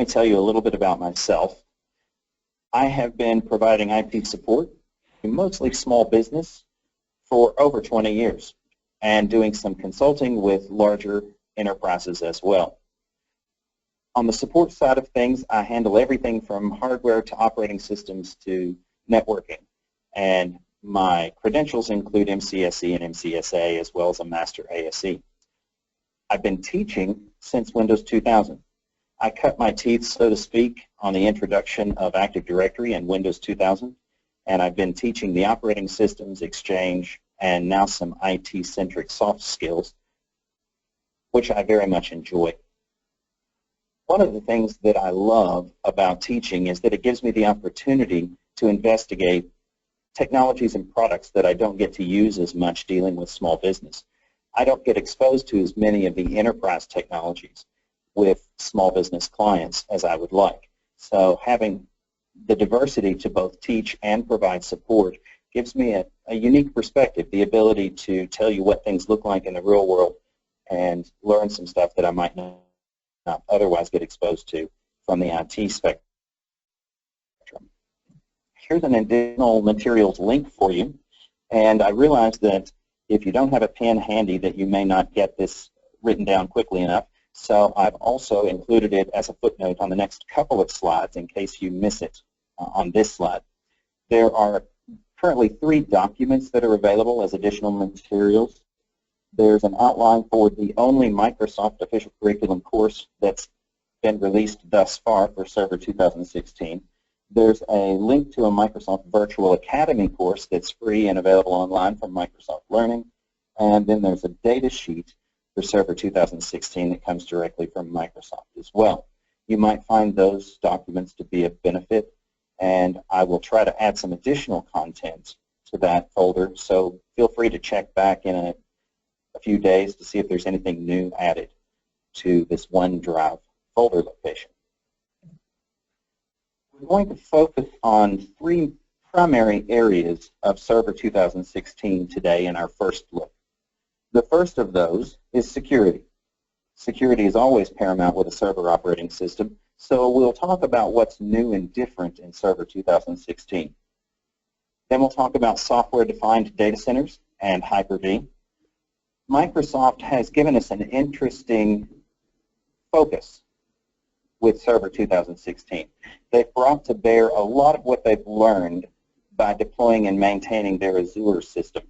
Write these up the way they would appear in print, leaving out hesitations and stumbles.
me tell you a little bit about myself. I have been providing IT support to mostly small business for over 20 years and doing some consulting with larger enterprises as well. On the support side of things, I handle everything from hardware to operating systems to networking. And my credentials include MCSE and MCSA as well as a Master ASE. I've been teaching since Windows 2000. I cut my teeth, so to speak, on the introduction of Active Directory and Windows 2000, and I've been teaching the operating systems, Exchange, and now some IT-centric soft skills, which I very much enjoy. One of the things that I love about teaching is that it gives me the opportunity to investigate technologies and products that I don't get to use as much dealing with small business. I don't get exposed to as many of the enterprise technologies with small business clients as I would like. So having the diversity to both teach and provide support gives me a unique perspective, the ability to tell you what things look like in the real world and learn some stuff that I might not otherwise get exposed to from the IT spectrum. Here's an additional materials link for you, and I realize that if you don't have a pen handy that you may not get this written down quickly enough, so I've also included it as a footnote on the next couple of slides in case you miss it on this slide. There are currently 3 documents that are available as additional materials. There's an outline for the only Microsoft official curriculum course that's been released thus far for Server 2016. There's a link to a Microsoft Virtual Academy course that's free and available online from Microsoft Learning. And then there's a data sheet for Server 2016 that comes directly from Microsoft as well. You might find those documents to be of benefit, and I will try to add some additional content to that folder, so feel free to check back in a few days to see if there's anything new added to this OneDrive folder location. We're going to focus on 3 primary areas of Server 2016 today in our first look. The first of those is security. Security is always paramount with a server operating system, so we'll talk about what's new and different in Server 2016. Then we'll talk about software-defined data centers and Hyper-V. Microsoft has given us an interesting focus with Server 2016. They've brought to bear a lot of what they've learned by deploying and maintaining their Azure system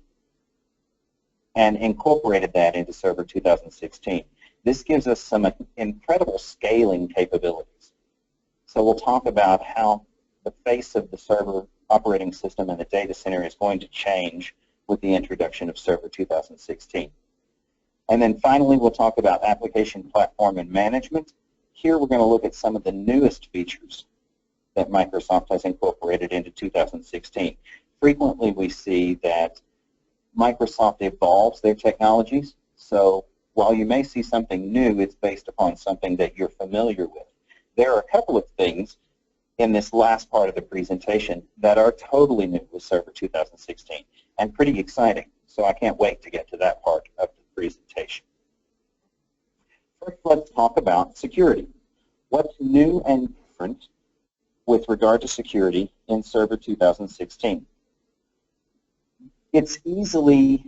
and incorporated that into Server 2016. This gives us some incredible scaling capabilities. So we'll talk about how the face of the server operating system and the data center is going to change with the introduction of Server 2016. And then finally, we'll talk about application platform and management. Here we're going to look at some of the newest features that Microsoft has incorporated into 2016. Frequently we see that Microsoft evolves their technologies, so while you may see something new, it's based upon something that you're familiar with. There are a couple of things in this last part of the presentation that are totally new with Server 2016 and pretty exciting, so I can't wait to get to that part of the presentation. First, let's talk about security. What's new and different with regard to security in Server 2016? It's easily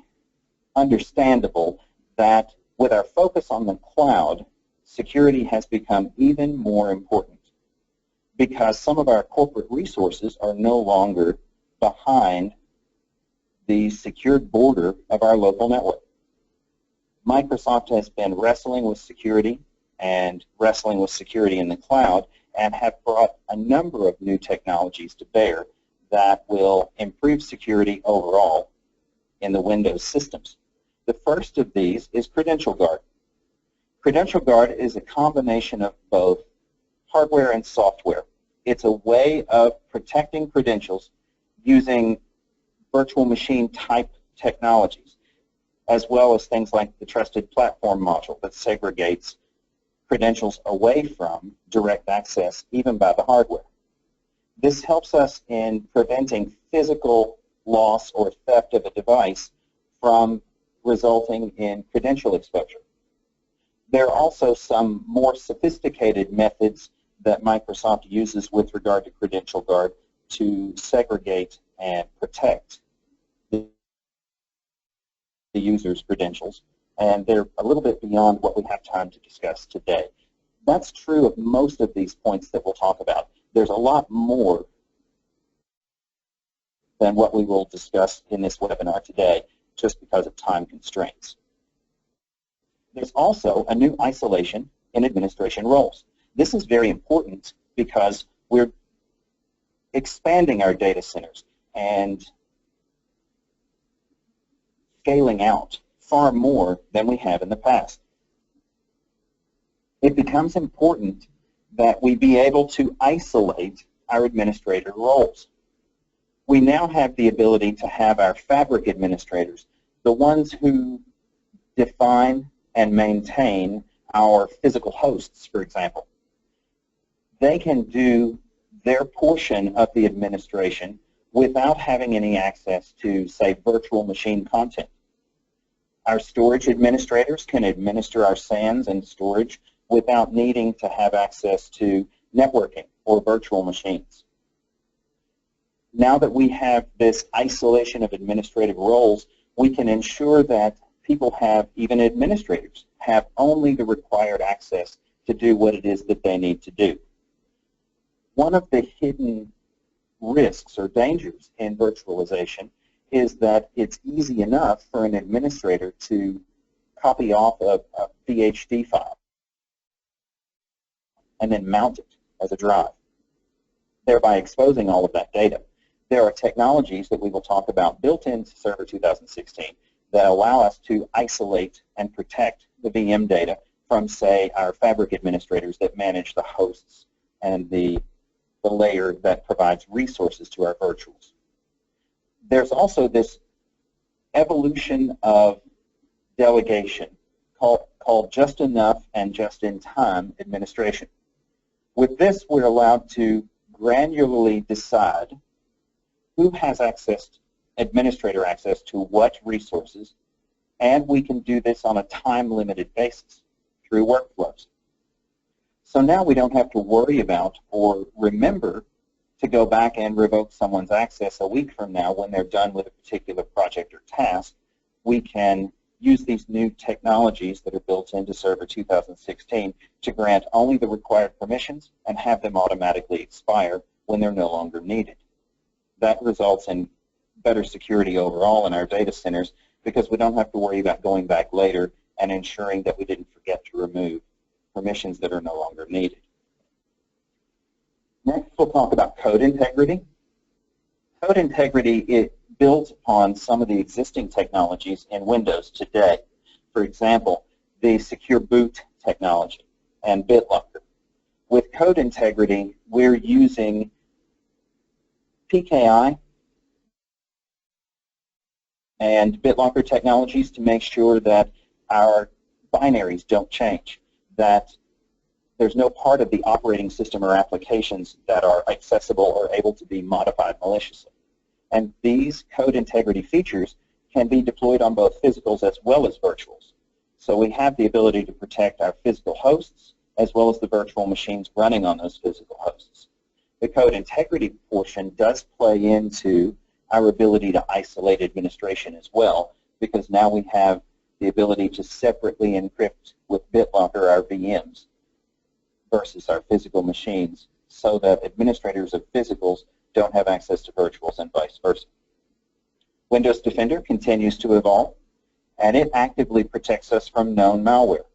understandable that with our focus on the cloud, security has become even more important because some of our corporate resources are no longer behind the secured border of our local network. Microsoft has been wrestling with security and wrestling with security in the cloud and have brought a number of new technologies to bear that will improve security overall in the Windows systems. The first of these is Credential Guard. Credential Guard is a combination of both hardware and software. It's a way of protecting credentials using virtual machine type technologies, as well as things like the Trusted Platform module that segregates credentials away from direct access, even by the hardware. This helps us in preventing physical loss or theft of a device from resulting in credential exposure. There are also some more sophisticated methods that Microsoft uses with regard to Credential Guard to segregate and protect the user's credentials, and they're a little bit beyond what we have time to discuss today. That's true of most of these points that we'll talk about. There's a lot more than what we will discuss in this webinar today, just because of time constraints. There's also a new isolation in administration roles. This is very important because we're expanding our data centers and scaling out far more than we have in the past. It becomes important that we be able to isolate our administrator roles. We now have the ability to have our fabric administrators, the ones who define and maintain our physical hosts, for example. They can do their portion of the administration without having any access to, say, virtual machine content. Our storage administrators can administer our SANs and storage without needing to have access to networking or virtual machines. Now that we have this isolation of administrative roles, we can ensure that people have, even administrators, have only the required access to do what it is that they need to do. One of the hidden risks or dangers in virtualization is that it's easy enough for an administrator to copy off a VHD file and then mount it as a drive, thereby exposing all of that data. There are technologies that we will talk about built into Server 2016 that allow us to isolate and protect the VM data from, say, our fabric administrators that manage the hosts and the layer that provides resources to our virtuals. There's also this evolution of delegation called just enough and just in time administration. With this, we're allowed to granularly decide who has access, administrator access to what resources, and we can do this on a time-limited basis through workflows. So now we don't have to worry about or remember to go back and revoke someone's access a week from now when they're done with a particular project or task. We can use these new technologies that are built into Server 2016 to grant only the required permissions and have them automatically expire when they're no longer needed. That results in better security overall in our data centers because we don't have to worry about going back later and ensuring that we didn't forget to remove permissions that are no longer needed. Next, we'll talk about code integrity. Code integrity, it builds upon some of the existing technologies in Windows today. For example, the Secure Boot technology and BitLocker. With code integrity, we're using PKI and BitLocker technologies to make sure that our binaries don't change, that there's no part of the operating system or applications that are accessible or able to be modified maliciously. And these code integrity features can be deployed on both physicals as well as virtuals. So we have the ability to protect our physical hosts as well as the virtual machines running on those physical hosts. The code integrity portion does play into our ability to isolate administration as well, because now we have the ability to separately encrypt with BitLocker our VMs versus our physical machines so that administrators of physicals don't have access to virtuals and vice versa. Windows Defender continues to evolve, and it actively protects us from known malware.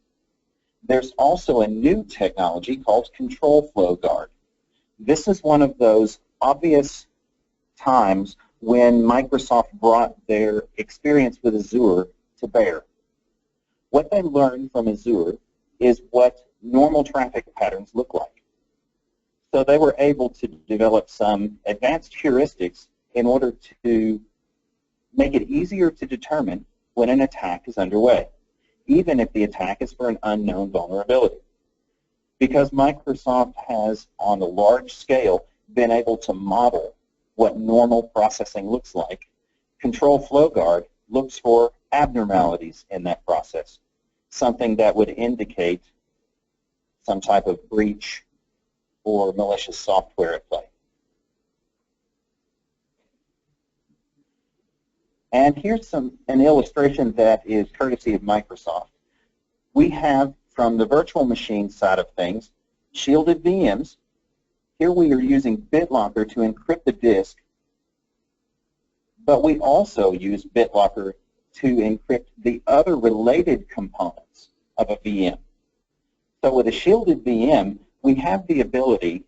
There's also a new technology called Control Flow Guard. This is one of those obvious times when Microsoft brought their experience with Azure to bear. What they learned from Azure is what normal traffic patterns look like. So they were able to develop some advanced heuristics in order to make it easier to determine when an attack is underway, even if the attack is for an unknown vulnerability. Because Microsoft has, on a large scale, been able to model what normal processing looks like, Control Flow Guard looks for abnormalities in that process, something that would indicate some type of breach or malicious software at play. And here's an illustration that is courtesy of Microsoft. We have, from the virtual machine side of things, shielded VMs. Here we are using BitLocker to encrypt the disk, but we also use BitLocker to encrypt the other related components of a VM. So with a shielded VM, we have the ability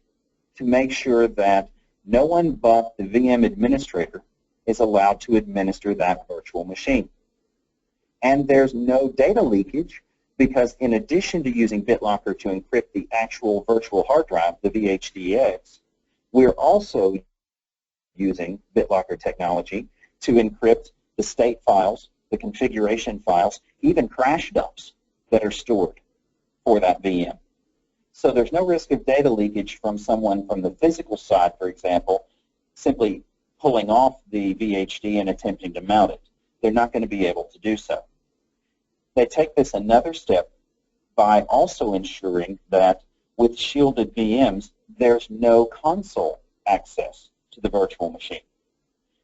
to make sure that no one but the VM administrator is allowed to administer that virtual machine. And there's no data leakage because in addition to using BitLocker to encrypt the actual virtual hard drive, the VHDX, we're also using BitLocker technology to encrypt the state files, the configuration files, even crash dumps that are stored for that VM. So there's no risk of data leakage from someone from the physical side, for example, simply pulling off the VHD and attempting to mount it. They're not going to be able to do so. They take this another step by also ensuring that with shielded VMs, there's no console access to the virtual machine.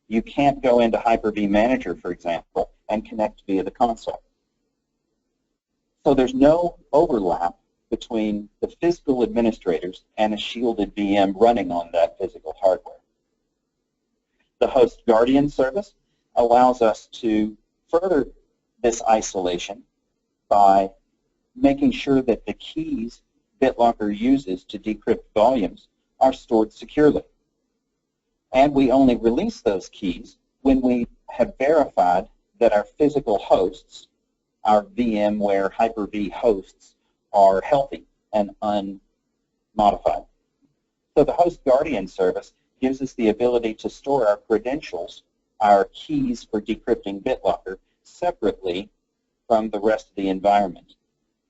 You can't go into Hyper-V Manager, for example, and connect via the console. So there's no overlap between the physical administrators and a shielded VM running on that physical hardware. The Host Guardian service allows us to further this isolation by making sure that the keys BitLocker uses to decrypt volumes are stored securely. And we only release those keys when we have verified that our physical hosts, our VMware Hyper-V hosts, are healthy and unmodified. So the Host Guardian service gives us the ability to store our credentials, our keys for decrypting BitLocker, separately from the rest of the environment.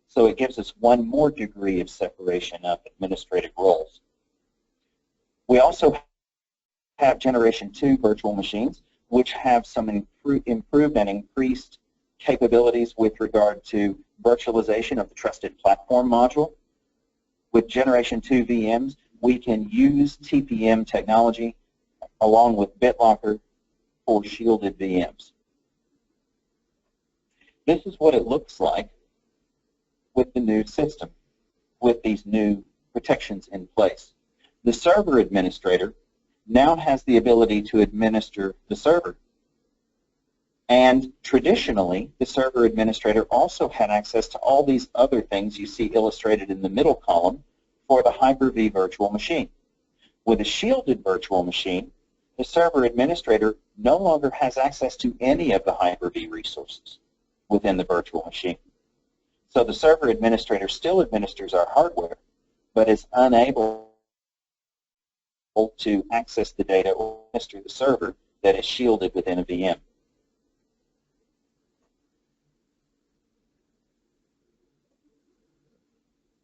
So it gives us one more degree of separation of administrative roles. We also have Generation 2 virtual machines, which have some improved and increased capabilities with regard to virtualization of the Trusted Platform module. With Generation 2 VMs, we can use TPM technology along with BitLocker for shielded VMs. This is what it looks like with the new system, with these new protections in place. The server administrator now has the ability to administer the server. And traditionally, the server administrator also had access to all these other things you see illustrated in the middle column for the Hyper-V virtual machine. With a shielded virtual machine, the server administrator no longer has access to any of the Hyper-V resources within the virtual machine. So the server administrator still administers our hardware, but is unable to access the data or administer the server that is shielded within a VM.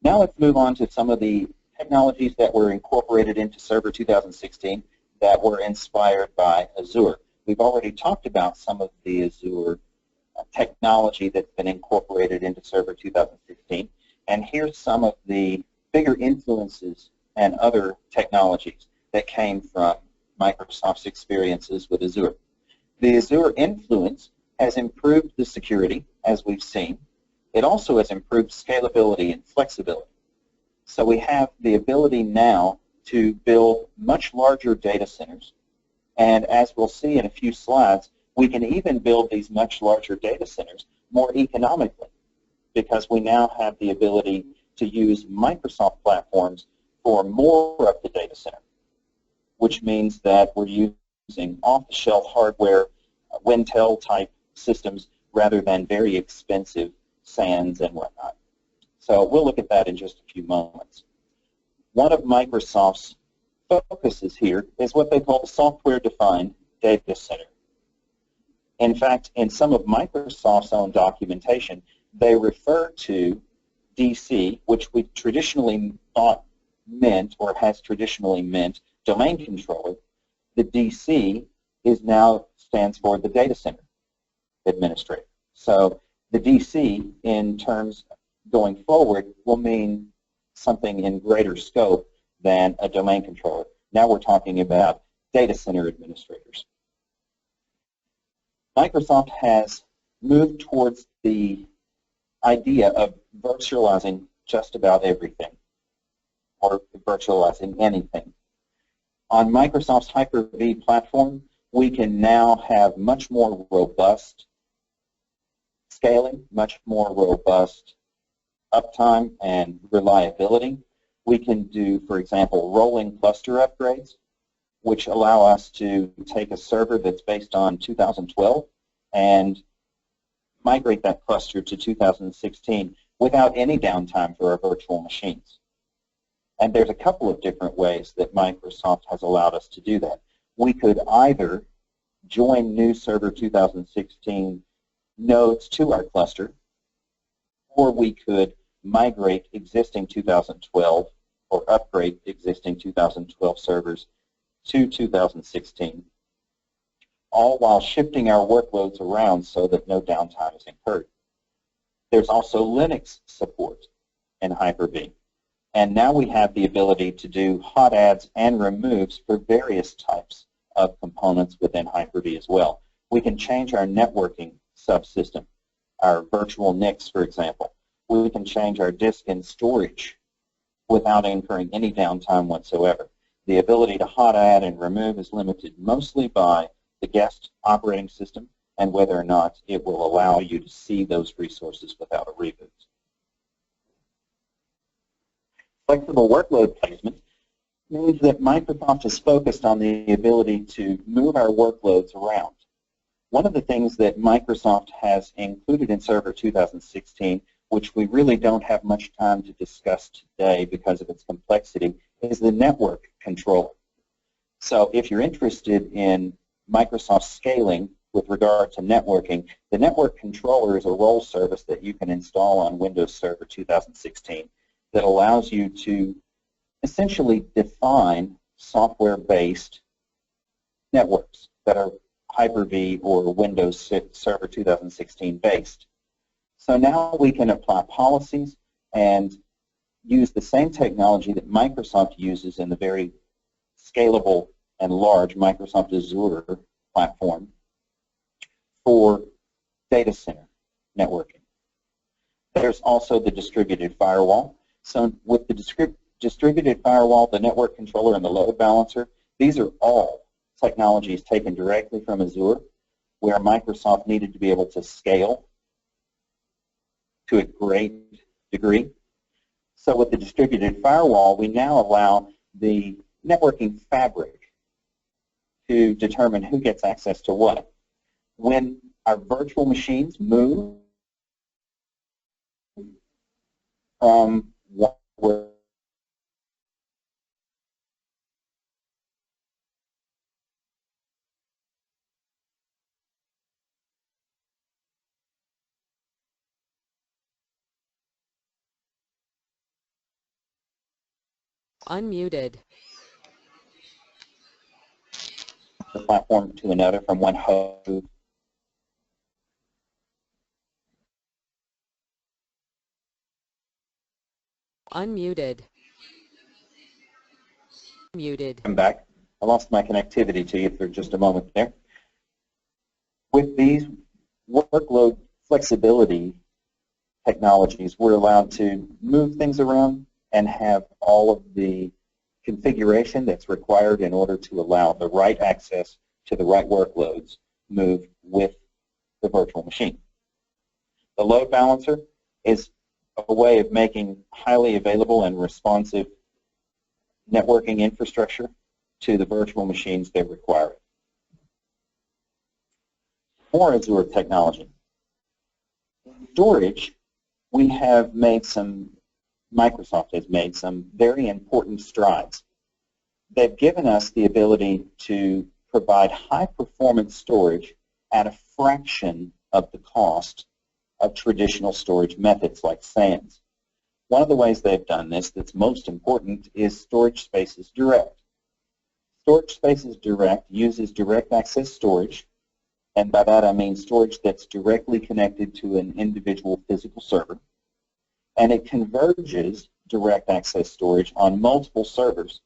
Now let's move on to some of the technologies that were incorporated into Server 2016 that were inspired by Azure. We've already talked about some of the Azure technology that's been incorporated into Server 2016, and here's some of the bigger influences and other technologies that came from Microsoft's experiences with Azure. The Azure influence has improved the security, as we've seen. It also has improved scalability and flexibility. So we have the ability now to build much larger data centers, and as we'll see in a few slides, we can even build these much larger data centers more economically because we now have the ability to use Microsoft platforms for more of the data center, which means that we're using off-the-shelf hardware, Wintel-type systems rather than very expensive SANs and whatnot. So we'll look at that in just a few moments. One of Microsoft's focuses here is what they call the software-defined data center. In fact, in some of Microsoft's own documentation, they refer to DC, which we traditionally thought meant or has traditionally meant domain controller. The DC is now stands for the data center administrator. So the DC in terms going forward will mean something in greater scope than a domain controller. Now we're talking about data center administrators. Microsoft has moved towards the idea of virtualizing just about everything, or virtualizing anything. On Microsoft's Hyper-V platform, we can now have much more robust scaling, much more robust uptime and reliability. We can do, for example, rolling cluster upgrades, which allow us to take a server that's based on 2012 and migrate that cluster to 2016 without any downtime for our virtual machines. And there's a couple of different ways that Microsoft has allowed us to do that. We could either join new Server 2016 nodes to our cluster, or we could migrate existing 2012 or upgrade existing 2012 servers to 2016, all while shifting our workloads around so that no downtime is incurred. There's also Linux support in Hyper-V. And now we have the ability to do hot adds and removes for various types of components within Hyper-V as well. We can change our networking subsystem, our virtual NICs, for example. We can change our disk and storage without incurring any downtime whatsoever. The ability to hot add and remove is limited mostly by the guest operating system and whether or not it will allow you to see those resources without a reboot. Flexible workload placement means that Microsoft is focused on the ability to move our workloads around. One of the things that Microsoft has included in Server 2016, which we really don't have much time to discuss today because of its complexity, is the network controller. So if you're interested in Microsoft scaling with regard to networking, the network controller is a role service that you can install on Windows Server 2016 that allows you to essentially define software-based networks that are Hyper-V or Windows Server 2016 based. So now we can apply policies and use the same technology that Microsoft uses in the very scalable and large Microsoft Azure platform for data center networking. There's also the distributed firewall. So with the distributed firewall, the network controller, and the load balancer, these are all technologies taken directly from Azure, where Microsoft needed to be able to scale to a great degree. So with the distributed firewall, we now allow the networking fabric to determine who gets access to what. When our virtual machines move from one Unmuted. the platform to another, from one host Unmuted. Muted. I'm back. I lost my connectivity to you for just a moment there. With these workload flexibility technologies, we're allowed to move things around and have all of the configuration that's required in order to allow the right access to the right workloads move with the virtual machine. The load balancer is a way of making highly available and responsive networking infrastructure to the virtual machines that require it. More Azure technology. In storage, we have made Microsoft has made some very important strides. They've given us the ability to provide high-performance storage at a fraction of the cost of traditional storage methods like SANs. One of the ways they've done this that's most important is Storage Spaces Direct. Storage Spaces Direct uses direct access storage, and by that I mean storage that's directly connected to an individual physical server, and it converges direct access storage on multiple servers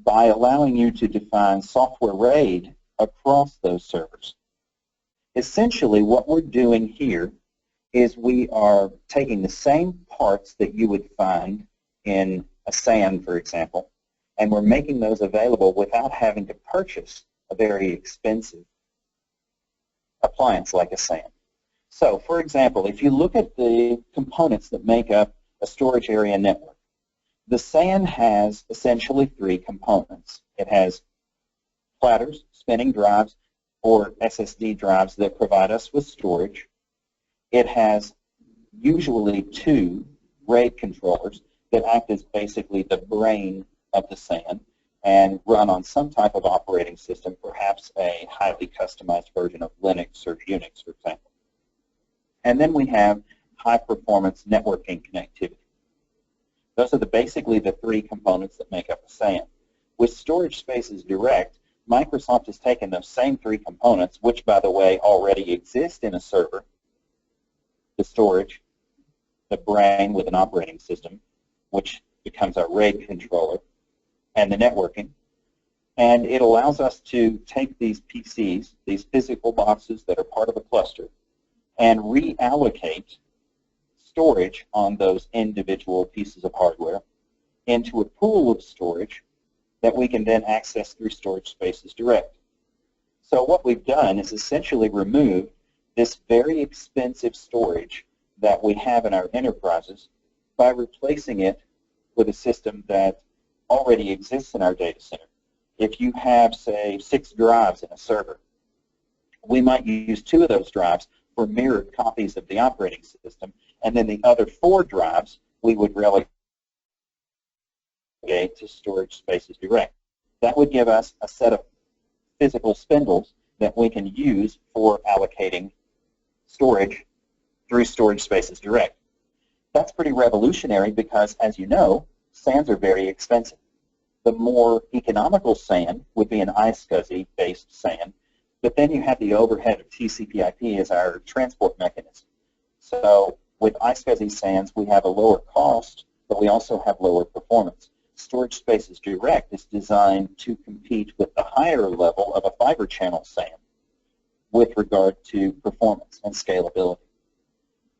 by allowing you to define software RAID across those servers. Essentially, what we're doing here is we are taking the same parts that you would find in a SAN, for example, and we're making those available without having to purchase a very expensive appliance like a SAN. So, for example, if you look at the components that make up a storage area network, the SAN has essentially three components. It has platters, spinning drives, or SSD drives that provide us with storage. It has usually two RAID controllers that act as basically the brain of the SAN and run on some type of operating system, perhaps a highly customized version of Linux or Unix, for example. And then we have high-performance networking connectivity. Those are basically the three components that make up a SAN. With Storage Spaces Direct, Microsoft has taken those same three components, which, by the way, already exist in a server, the storage, the brain with an operating system, which becomes our RAID controller, and the networking. And it allows us to take these PCs, these physical boxes that are part of a cluster, and reallocate storage on those individual pieces of hardware into a pool of storage that we can then access through Storage Spaces Direct. So what we've done is essentially removed this very expensive storage that we have in our enterprises by replacing it with a system that already exists in our data center. If you have, say, 6 drives in a server, we might use 2 of those drives for mirrored copies of the operating system, and then the other 4 drives we would relegate to Storage Spaces Direct. That would give us a set of physical spindles that we can use for allocating storage through Storage Spaces Direct. That's pretty revolutionary because, as you know, SANs are very expensive. The more economical SAN would be an iSCSI-based SAN, but then you have the overhead of TCP/IP as our transport mechanism. So with iSCSI SANs, we have a lower cost, but we also have lower performance. Storage Spaces Direct is designed to compete with the higher level of a fiber channel SAN with regard to performance and scalability.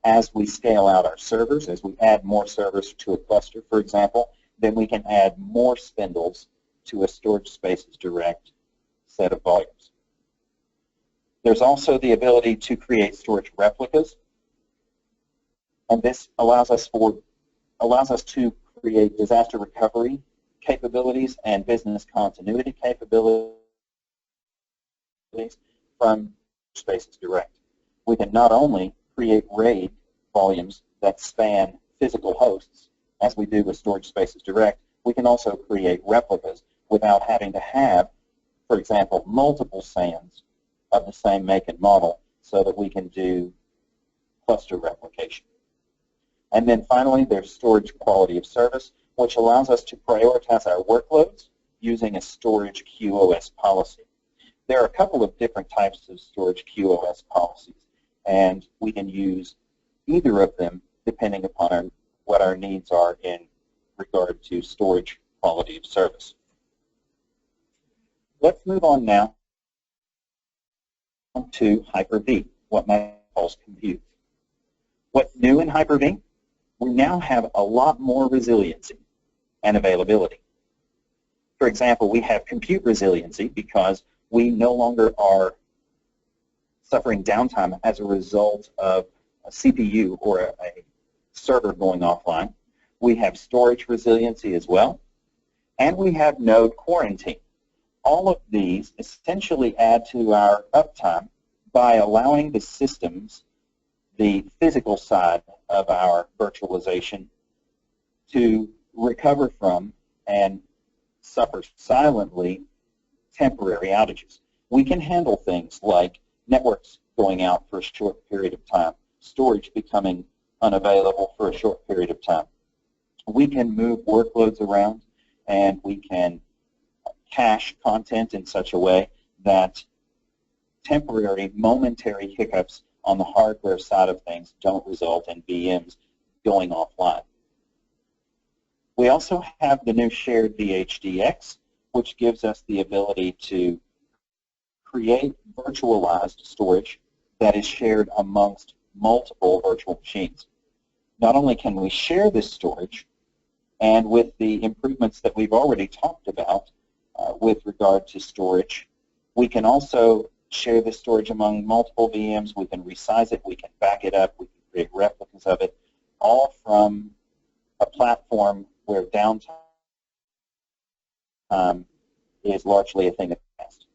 As we scale out our servers, as we add more servers to a cluster, for example, then we can add more spindles to a Storage Spaces Direct set of volumes. There's also the ability to create storage replicas, and this allows us to create disaster recovery capabilities and business continuity capabilities from Spaces Direct. We can not only create RAID volumes that span physical hosts, as we do with Storage Spaces Direct, we can also create replicas without having to have, for example, multiple SANs of the same make and model so that we can do cluster replication. And then finally, there's storage quality of service, which allows us to prioritize our workloads using a storage QoS policy. There are a couple of different types of storage QoS policies, and we can use either of them depending upon what our needs are in regard to storage quality of service. Let's move on now to Hyper-V, what Microsoft calls compute. What's new in Hyper-V? We now have a lot more resiliency and availability. For example, we have compute resiliency because we no longer are suffering downtime as a result of a CPU or a server going offline. We have storage resiliency as well, and we have node quarantine. All of these essentially add to our uptime by allowing the systems, the physical side of our virtualization, to recover from and suffer silently temporary outages. We can handle things like networks going out for a short period of time, storage becoming unavailable for a short period of time. We can move workloads around, and we can cache content in such a way that temporary, momentary hiccups on the hardware side of things don't result in VMs going offline. We also have the new shared VHDX, which gives us the ability to create virtualized storage that is shared amongst multiple virtual machines. Not only can we share this storage, and with the improvements that we've already talked about with regard to storage, we can also share this storage among multiple VMs. We can resize it, we can back it up, we can create replicas of it, all from a platform where downtime is largely a thing of the past.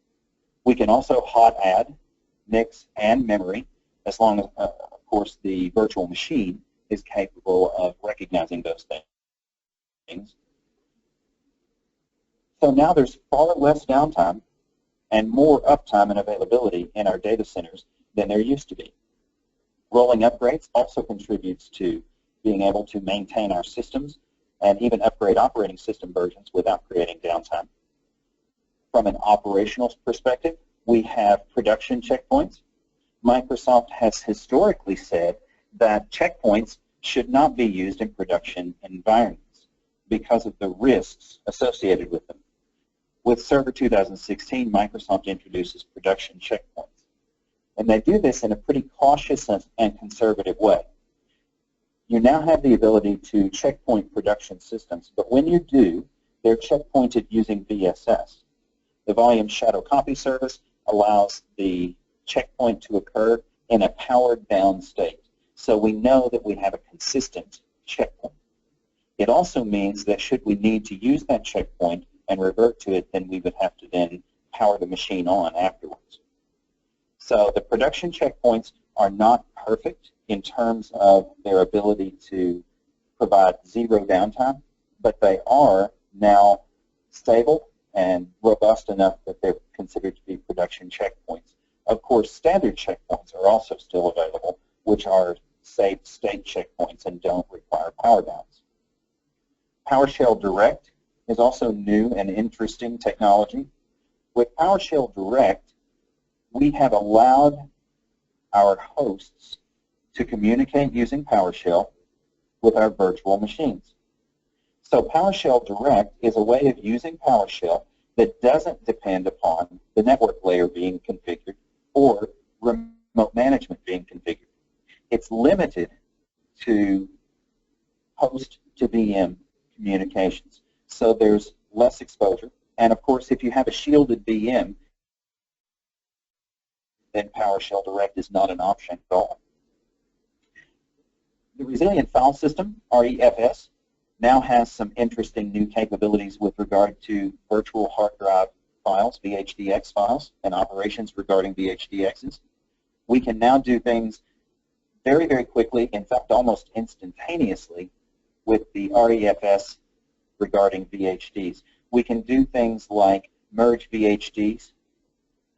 We can also hot add, mix, and memory, as long as, of course, the virtual machine is capable of recognizing those things. So now there's far less downtime and more uptime and availability in our data centers than there used to be. Rolling upgrades also contributes to being able to maintain our systems and even upgrade operating system versions without creating downtime. From an operational perspective, we have production checkpoints. Microsoft has historically said that checkpoints should not be used in production environments because of the risks associated with them. With Server 2016, Microsoft introduces production checkpoints. And they do this in a pretty cautious and conservative way. You now have the ability to checkpoint production systems, but when you do, they're checkpointed using VSS. The Volume Shadow Copy Service allows the checkpoint to occur in a powered down state. So we know that we have a consistent checkpoint. It also means that should we need to use that checkpoint and revert to it, then we would have to then power the machine on afterwards. So the production checkpoints are not perfect in terms of their ability to provide zero downtime, but they are now stable and robust enough that they're considered to be production checkpoints. Of course, standard checkpoints are also still available, which are safe state checkpoints and don't require power downs. PowerShell Direct is also new and interesting technology. With PowerShell Direct, we have allowed our hosts to communicate using PowerShell with our virtual machines. So PowerShell Direct is a way of using PowerShell that doesn't depend upon the network layer being configured or remote management being configured. It's limited to host to VM communications. So there's less exposure. And of course, if you have a shielded VM, then PowerShell Direct is not an option at all. The Resilient File System, REFS, now has some interesting new capabilities with regard to virtual hard drive files, VHDX files, and operations regarding VHDXs. We can now do things very, very quickly, in fact, almost instantaneously, with the REFS regarding VHDs. We can do things like merge VHDs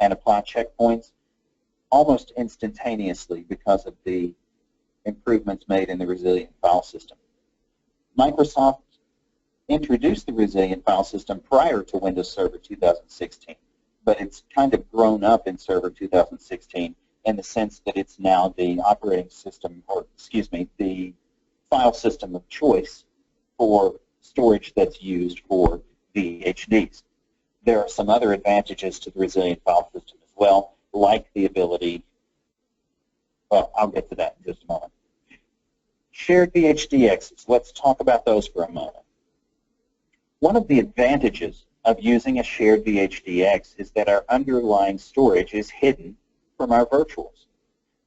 and apply checkpoints almost instantaneously because of the improvements made in the Resilient File System. Microsoft introduced the Resilient File System prior to Windows Server 2016, but it's kind of grown up in Server 2016 in the sense that it's now the operating system, or excuse me, the file system of choice for storage that's used for VHDs. There are some other advantages to the Resilient File System as well, like the ability, well, I'll get to that in just a moment. Shared VHDXs, let's talk about those for a moment. One of the advantages of using a shared VHDX is that our underlying storage is hidden from our virtuals.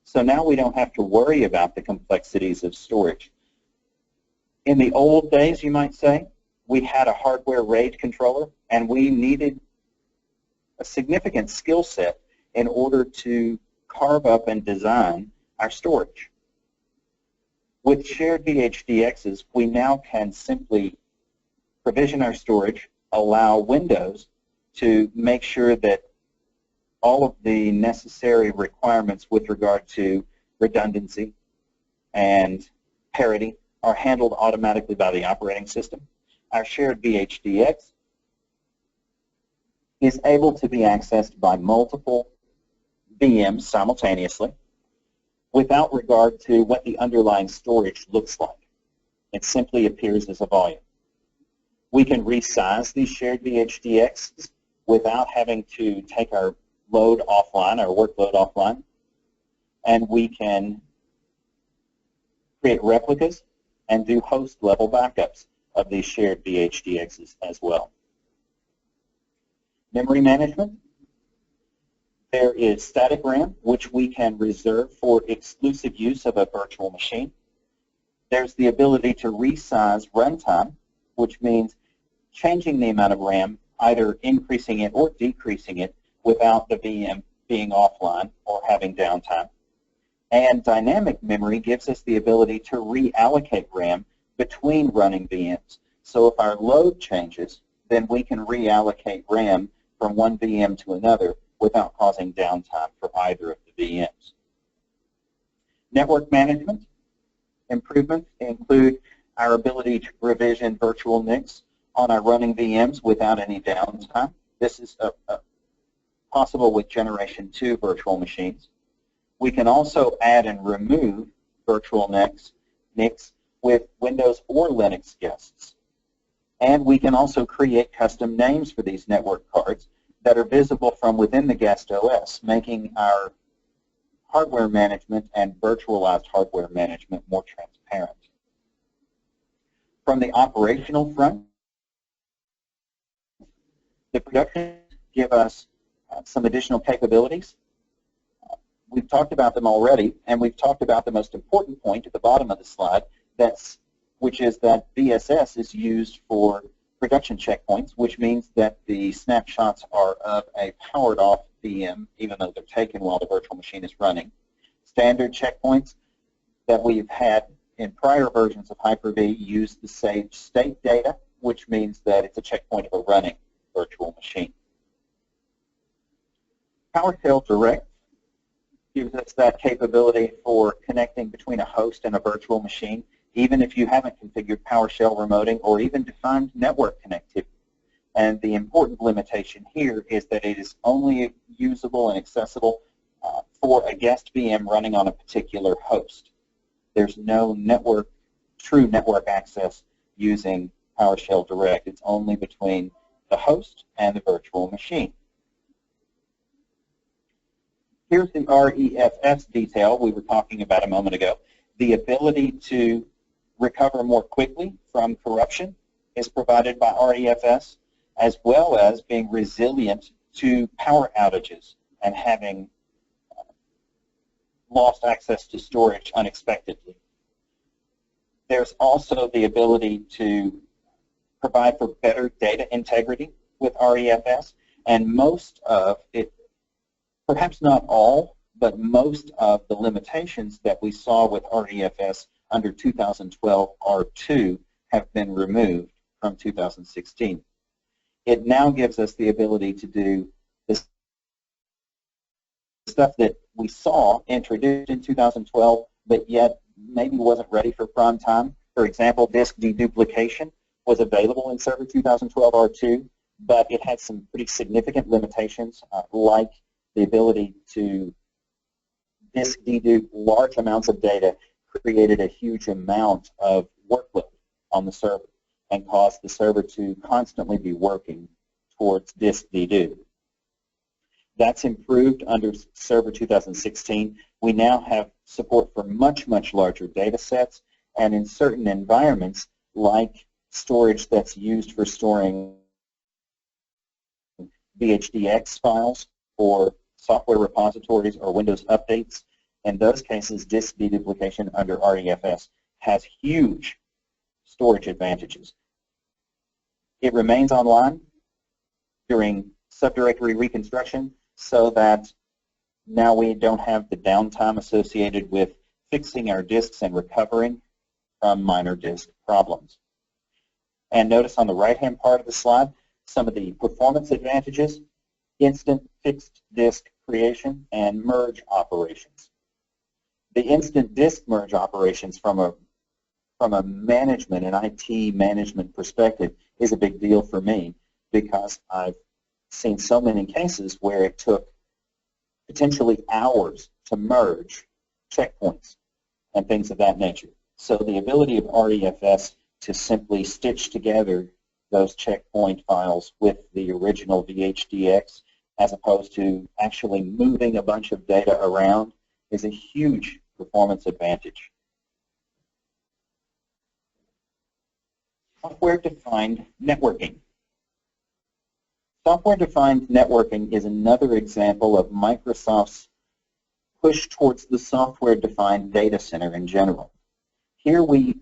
So now we don't have to worry about the complexities of storage. In the old days, you might say, we had a hardware RAID controller, and we needed a significant skill set in order to carve up and design our storage. With shared VHDXs, we now can simply provision our storage, allow Windows to make sure that all of the necessary requirements with regard to redundancy and parity are handled automatically by the operating system. Our shared VHDX is able to be accessed by multiple VMs simultaneously without regard to what the underlying storage looks like. It simply appears as a volume. We can resize these shared VHDXs without having to take our load offline, our workload offline. And we can create replicas and do host level backups of these shared VHDXs as well. Memory management. There is static RAM, which we can reserve for exclusive use of a virtual machine. There's the ability to resize runtime, which means changing the amount of RAM, either increasing it or decreasing it without the VM being offline or having downtime. And dynamic memory gives us the ability to reallocate RAM between running VMs. So if our load changes, then we can reallocate RAM from one VM to another without causing downtime for either of the VMs. Network management improvements include our ability to provision virtual NICs on our running VMs without any downtime. This is possible with Generation 2 virtual machines. We can also add and remove virtual NICs with Windows or Linux guests. And we can also create custom names for these network cards that are visible from within the guest OS, making our hardware management and virtualized hardware management more transparent. From the operational front, the production give us some additional capabilities. We've talked about them already, and we've talked about the most important point at the bottom of the slide, which is that VSS is used for production checkpoints, which means that the snapshots are of a powered-off VM, even though they're taken while the virtual machine is running. Standard checkpoints that we've had in prior versions of Hyper-V use the Sage state data, which means that it's a checkpoint of a running virtual machine. PowerShell Direct gives us that capability for connecting between a host and a virtual machine, even if you haven't configured PowerShell remoting or even defined network connectivity. And the important limitation here is that it is only usable and accessible for a guest VM running on a particular host. There's no true network access using PowerShell Direct. It's only between the host and the virtual machine. Here's the REFS detail we were talking about a moment ago. The ability to recover more quickly from corruption is provided by REFS, as well as being resilient to power outages and having lost access to storage unexpectedly. There's also the ability to provide for better data integrity with REFS, and most of it, perhaps not all, but most of the limitations that we saw with REFS under 2012 R2 have been removed from 2016. It now gives us the ability to do this stuff that we saw introduced in 2012, but yet maybe wasn't ready for prime time. For example, disk deduplication was available in Server 2012 R2, but it had some pretty significant limitations, like the ability to disk dedupe large amounts of data created a huge amount of workload on the server and caused the server to constantly be working towards disk dedupe. That's improved under Server 2016. We now have support for much, much larger data sets, and in certain environments, like storage that's used for storing VHDX files or software repositories or Windows updates, in those cases, disk deduplication under REFS has huge storage advantages. It remains online during subdirectory reconstruction, so that now we don't have the downtime associated with fixing our disks and recovering from minor disk problems. And notice on the right-hand part of the slide some of the performance advantages: instant fixed disk creation and merge operations. The instant disk merge operations from a management and IT management perspective is a big deal for me, because I've seen so many cases where it took potentially hours to merge checkpoints and things of that nature. So the ability of REFS to simply stitch together those checkpoint files with the original VHDX, as opposed to actually moving a bunch of data around, is a huge performance advantage. Software-defined networking. Software-defined networking is another example of Microsoft's push towards the software-defined data center in general. Here we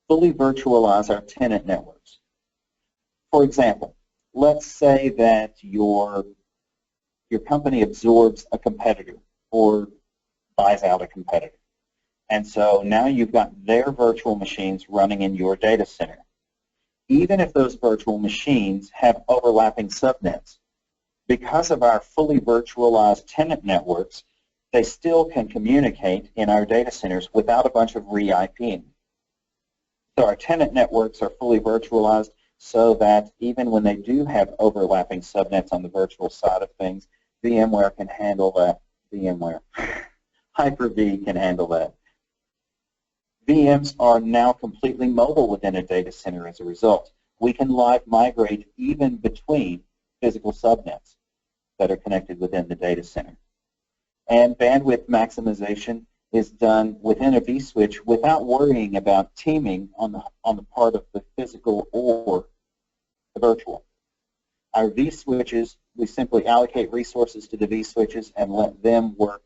fully virtualize our tenant networks. For example, let's say that your company absorbs a competitor or buys out a competitor. And so now you've got their virtual machines running in your data center. Even if those virtual machines have overlapping subnets, because of our fully virtualized tenant networks, they still can communicate in our data centers without a bunch of re-IPing. So our tenant networks are fully virtualized so that even when they do have overlapping subnets on the virtual side of things, VMware can handle that. Hyper-V can handle that. VMs are now completely mobile within a data center as a result. We can live migrate even between physical subnets that are connected within the data center. And bandwidth maximization is done within a vSwitch without worrying about teaming on the part of the physical or the virtual. Our vSwitches, we simply allocate resources to the vSwitches and let them work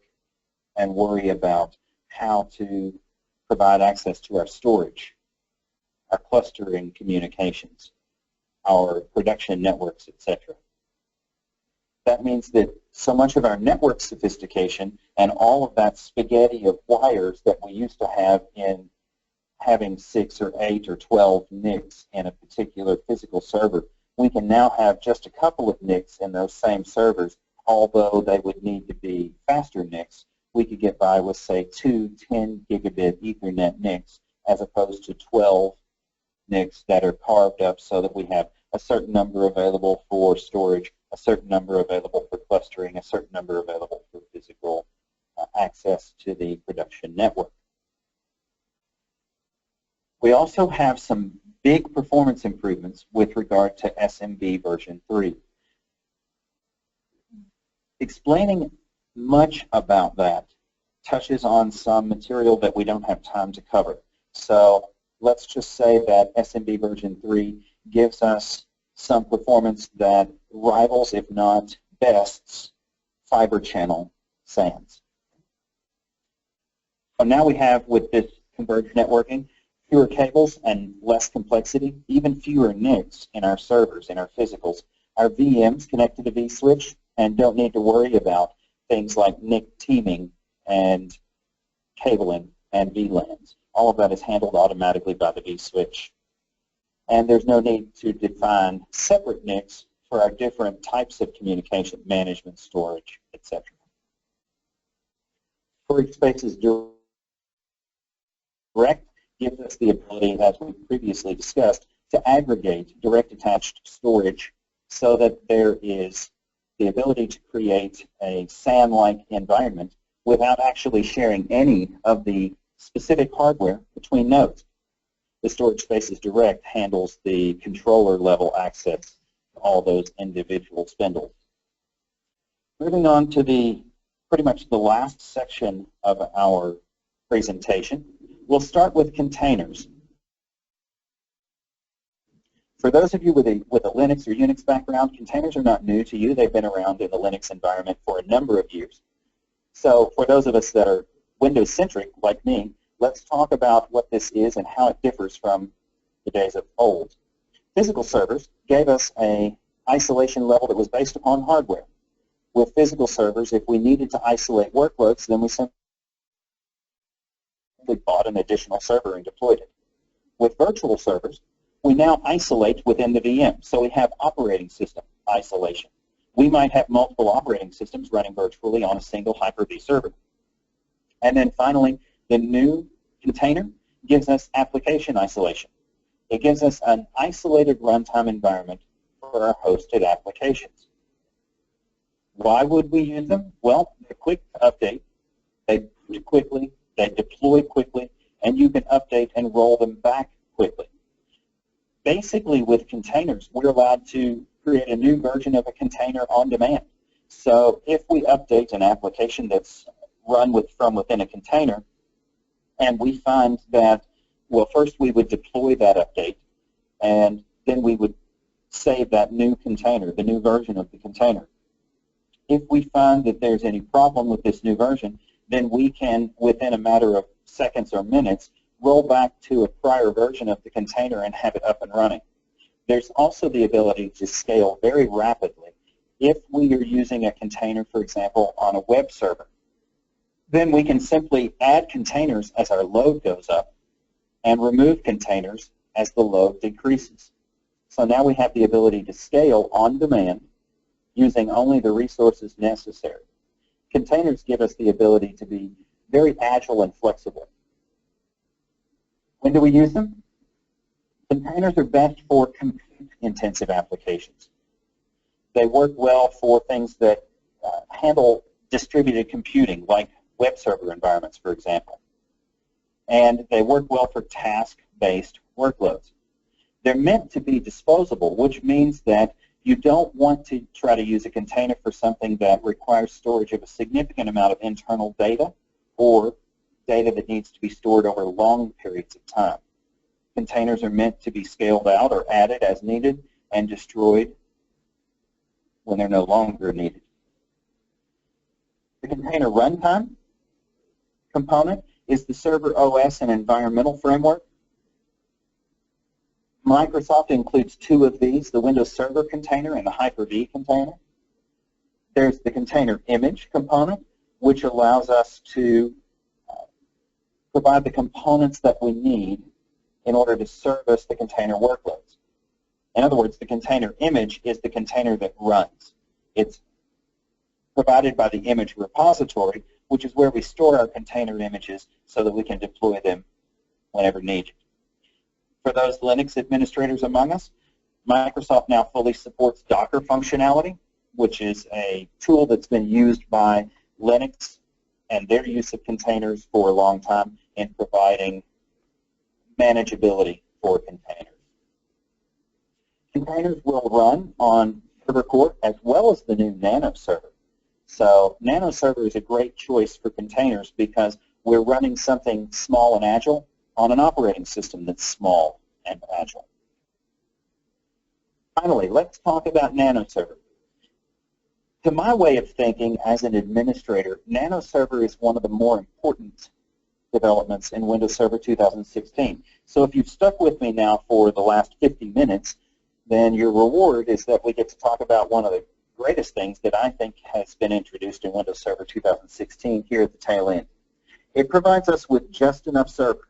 and worry about how to provide access to our storage, our clustering communications, our production networks, etc. That means that so much of our network sophistication and all of that spaghetti of wires that we used to have in having 6 or 8 or 12 NICs in a particular physical server, we can now have just a couple of NICs in those same servers, although they would need to be faster NICs. We could get by with, say, 2 10 gigabit Ethernet NICs as opposed to 12 NICs that are carved up so that we have a certain number available for storage, a certain number available for clustering, a certain number available for physical access to the production network. We also have some big performance improvements with regard to SMB version 3. Explaining much about that touches on some material that we don't have time to cover. So let's just say that SMB version 3 gives us some performance that rivals, if not bests, fiber channel SANs. So now we have, with this converged networking, fewer cables and less complexity, even fewer NICs in our servers, in our physicals. Our VMs connect to the vSwitch and don't need to worry about things like NIC teaming and cabling and VLANs. All of that is handled automatically by the vSwitch. And there's no need to define separate NICs for our different types of communication, management, storage, etc. Storage Spaces Direct gives us the ability, as we previously discussed, to aggregate direct attached storage so that there is the ability to create a SAN-like environment without actually sharing any of the specific hardware between nodes. The Storage Spaces Direct handles the controller level access to all those individual spindles. Moving on to pretty much the last section of our presentation, we'll start with containers. For those of you with a Linux or Unix background, containers are not new to you. They've been around in the Linux environment for a number of years. So for those of us that are Windows-centric, like me, let's talk about what this is and how it differs from the days of old. Physical servers gave us an isolation level that was based upon hardware. With physical servers, if we needed to isolate workloads, then we simply bought an additional server and deployed it. With virtual servers, we now isolate within the VM, so we have operating system isolation. We might have multiple operating systems running virtually on a single Hyper-V server. And then finally, the new container gives us application isolation. It gives us an isolated runtime environment for our hosted applications. Why would we use them? Well, they're quick to update, they boot quickly, they deploy quickly, and you can update and roll them back quickly. Basically, with containers, we're allowed to create a new version of a container on demand. So if we update an application that's run from within a container, and we find that, well, first we would deploy that update, and then we would save that new container, the new version of the container. If we find that there's any problem with this new version, then we can, within a matter of seconds or minutes, roll back to a prior version of the container and have it up and running. There's also the ability to scale very rapidly. If we are using a container, for example, on a web server, then we can simply add containers as our load goes up and remove containers as the load decreases. So now we have the ability to scale on demand using only the resources necessary. Containers give us the ability to be very agile and flexible. When do we use them? Containers are best for compute-intensive applications. They work well for things that handle distributed computing, like web server environments, for example. And they work well for task-based workloads. They're meant to be disposable, which means that you don't want to try to use a container for something that requires storage of a significant amount of internal data or data that needs to be stored over long periods of time. Containers are meant to be scaled out or added as needed and destroyed when they're no longer needed. The container runtime component is the server OS and environmental framework. Microsoft includes two of these, the Windows Server container and the Hyper-V container. There's the container image component, which allows us to provide the components that we need in order to service the container workloads. In other words, the container image is the container that runs. It's provided by the image repository, which is where we store our container images so that we can deploy them whenever needed. For those Linux administrators among us, Microsoft now fully supports Docker functionality, which is a tool that's been used by Linux and their use of containers for a long time in providing manageability for containers. Containers will run on Server Core as well as the new Nano Server. So Nano Server is a great choice for containers because we're running something small and agile on an operating system that's small and agile. Finally, let's talk about Nano Server. To my way of thinking as an administrator, Nano Server is one of the more important developments in Windows Server 2016. So if you've stuck with me now for the last 50 minutes, then your reward is that we get to talk about one of the greatest things that I think has been introduced in Windows Server 2016 here at the tail end. It provides us with just enough server.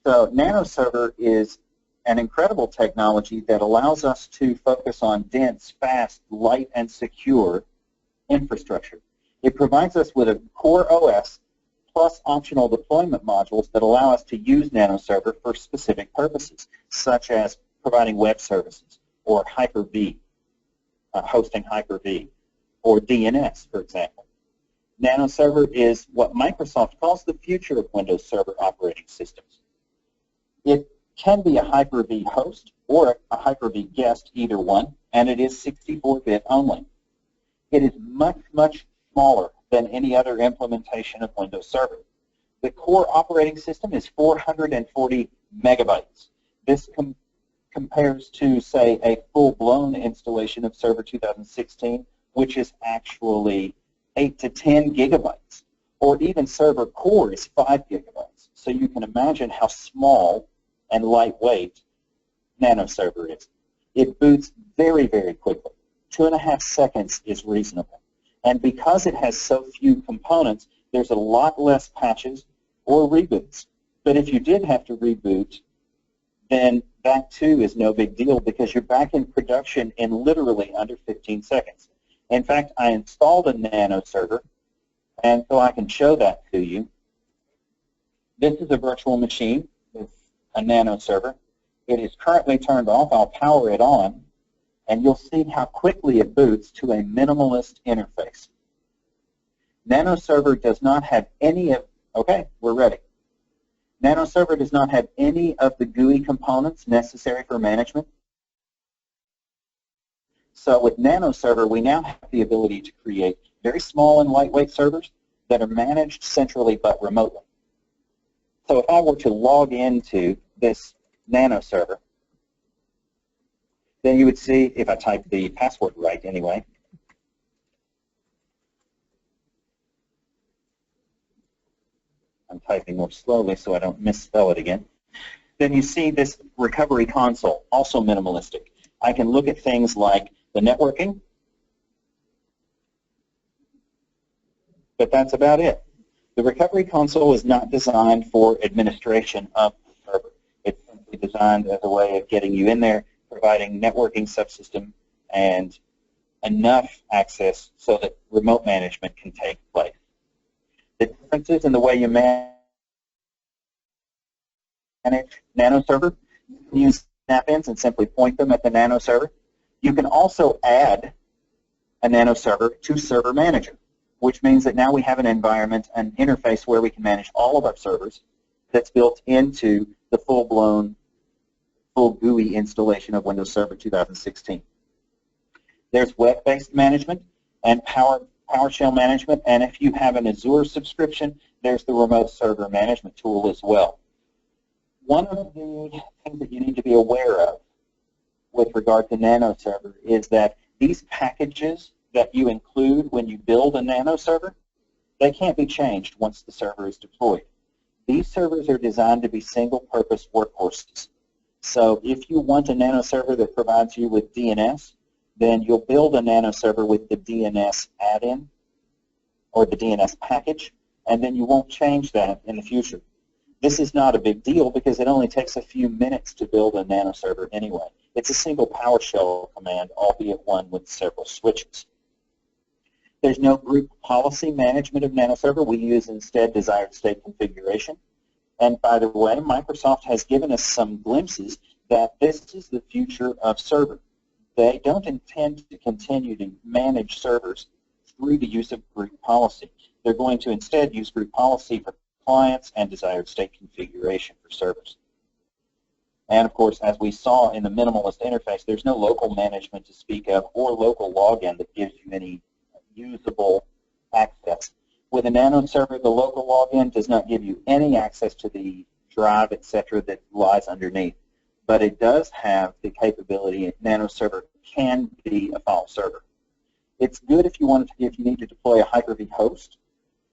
So Nano Server is an incredible technology that allows us to focus on dense, fast, light, and secure infrastructure. It provides us with a core OS plus optional deployment modules that allow us to use Nano Server for specific purposes, such as providing web services or Hyper-V, hosting Hyper-V, or DNS, for example. Nano Server is what Microsoft calls the future of Windows Server operating systems. It can be a Hyper-V host or a Hyper-V guest, either one, and it is 64-bit only. It is much, much smaller than any other implementation of Windows Server. The core operating system is 440 megabytes. This compares to, say, a full-blown installation of Server 2016, which is actually 8 to 10 gigabytes, or even Server Core is 5 gigabytes. So you can imagine how small and lightweight Nano Server is. It boots very, very quickly. 2.5 seconds is reasonable. And because it has so few components, there's a lot less patches or reboots. But if you did have to reboot, then that too is no big deal because you're back in production in literally under 15 seconds. In fact, I installed a Nano Server, and so I can show that to you. This is a virtual machine with a Nano Server. It is currently turned off. I'll power it on, and you'll see how quickly it boots to a minimalist interface. Nano Server does not have any of, okay, we're ready. NanoServer does not have any of the GUI components necessary for management. So with NanoServer, we now have the ability to create very small and lightweight servers that are managed centrally but remotely. So if I were to log into this NanoServer, then you would see, if I type the password right anyway, I'm typing more slowly so I don't misspell it again, then you see this recovery console, also minimalistic. I can look at things like the networking, but that's about it. The recovery console is not designed for administration of the server. It's simply designed as a way of getting you in there, providing networking subsystem and enough access so that remote management can take place. The differences in the way you manage NanoServer, you can use snap-ins and simply point them at the NanoServer. You can also add a NanoServer to Server Manager, which means that now we have an environment, an interface where we can manage all of our servers that's built into the full-blown, full GUI installation of Windows Server 2016. There's web-based management and PowerShell management, and if you have an Azure subscription, there's the remote server management tool as well. One of the things that you need to be aware of with regard to NanoServer is that these packages that you include when you build a NanoServer, they can't be changed once the server is deployed. These servers are designed to be single-purpose workhorses. So if you want a NanoServer that provides you with DNS, then you'll build a NanoServer with the DNS add-in or the DNS package, and then you won't change that in the future. This is not a big deal because it only takes a few minutes to build a NanoServer anyway. It's a single PowerShell command, albeit one with several switches. There's no group policy management of NanoServer. We use instead desired state configuration. And by the way, Microsoft has given us some glimpses that this is the future of server. They don't intend to continue to manage servers through the use of group policy. They're going to instead use group policy for clients and desired state configuration for servers. And of course, as we saw in the minimalist interface, there's no local management to speak of or local login that gives you any usable access. With a NanoServer, the local login does not give you any access to the drive, etc., that lies underneath. But it does have the capability, NanoServer can be a file server. It's good if you need to deploy a Hyper-V host.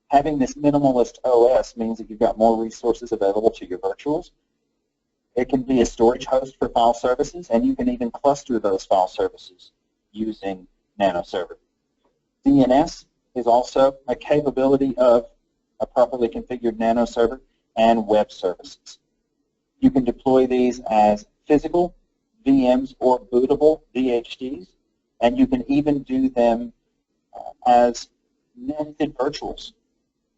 Having this minimalist OS means that you've got more resources available to your virtuals. It can be a storage host for file services, and you can even cluster those file services using NanoServer. DNS is also a capability of a properly configured NanoServer and web services. You can deploy these as physical VMs or bootable VHDs, and you can even do them as nested virtuals.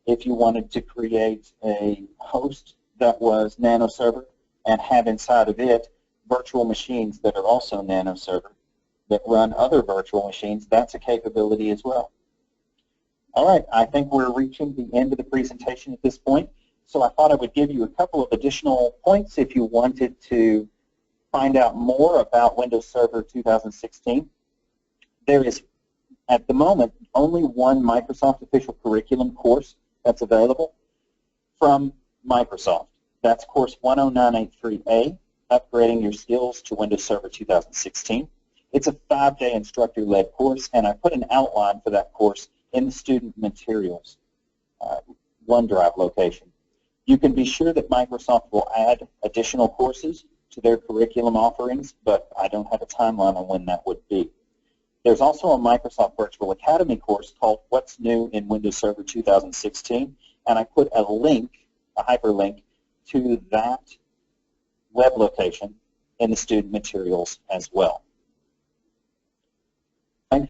If you wanted to create a host that was NanoServer and have inside of it virtual machines that are also NanoServer that run other virtual machines, that's a capability as well. All right, I think we're reaching the end of the presentation at this point, so I thought I would give you a couple of additional points if you wanted to find out more about Windows Server 2016. There is, at the moment, only one Microsoft official curriculum course that's available from Microsoft. That's course 10983A, Upgrading Your Skills to Windows Server 2016. It's a 5-day instructor-led course, and I put an outline for that course in the student materials OneDrive location. You can be sure that Microsoft will add additional courses to their curriculum offerings, but I don't have a timeline on when that would be. There's also a Microsoft Virtual Academy course called What's New in Windows Server 2016, and I put a link, a hyperlink, to that web location in the student materials as well.